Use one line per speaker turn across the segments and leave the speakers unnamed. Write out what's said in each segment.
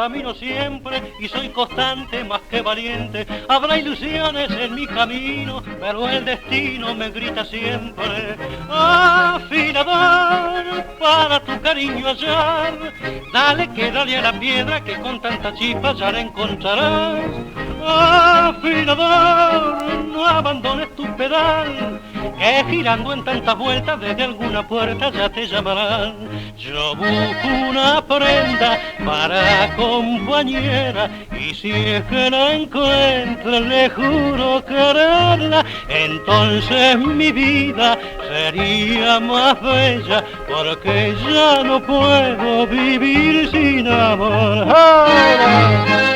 camino siempre y soy constante más que valiente. Habrá ilusiones en mi camino, pero el destino me grita siempre. Afilador, para tu cariño hallar, dale que dale a la piedra que con tanta chispa ya la encontrarás. Afilador, no abandones tu pedal, que girando en tantas vueltas desde alguna puerta ya te llamarán. Yo busco una prenda para compañera y si es que la encuentro le juro quererla, entonces mi vida sería más bella porque ya no puedo vivir sin amor. ¡Ahora!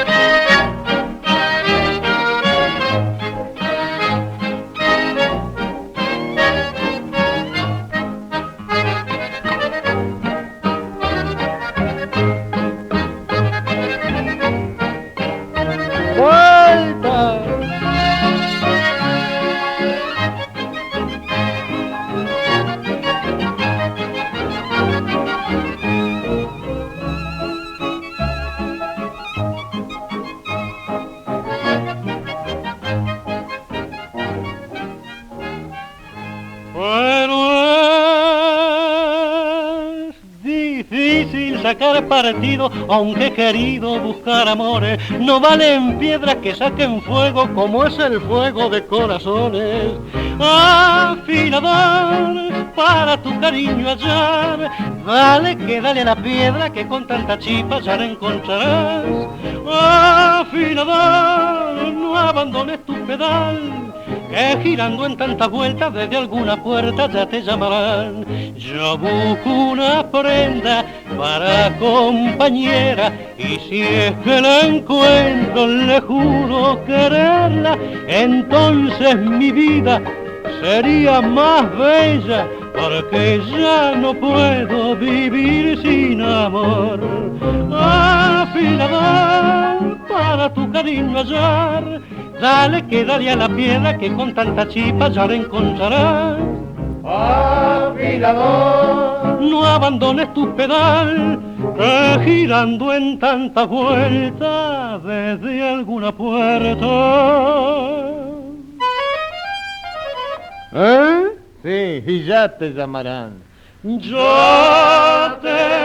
Sacar partido, aunque he querido buscar amores, no valen piedras que saquen fuego como es el fuego de corazones. Afilador, para tu cariño hallar, dale que dale a la piedra que con tanta chispa ya la encontrarás. Afilador, no abandones tu pedal, que girando en tantas vueltas desde alguna puerta ya te llamarán. Yo busco una prenda para compañera y si es que la encuentro le juro quererla, entonces mi vida sería más bella porque ya no puedo vivir sin amor. Afilador, para tu cariño hallar, dale que dale a la piedra que con tanta chispa ya la encontrarás. Afilador, no abandones tu pedal, que girando en tantas vueltas desde alguna puerta.
Sí, y ya te llamarán.
Yo te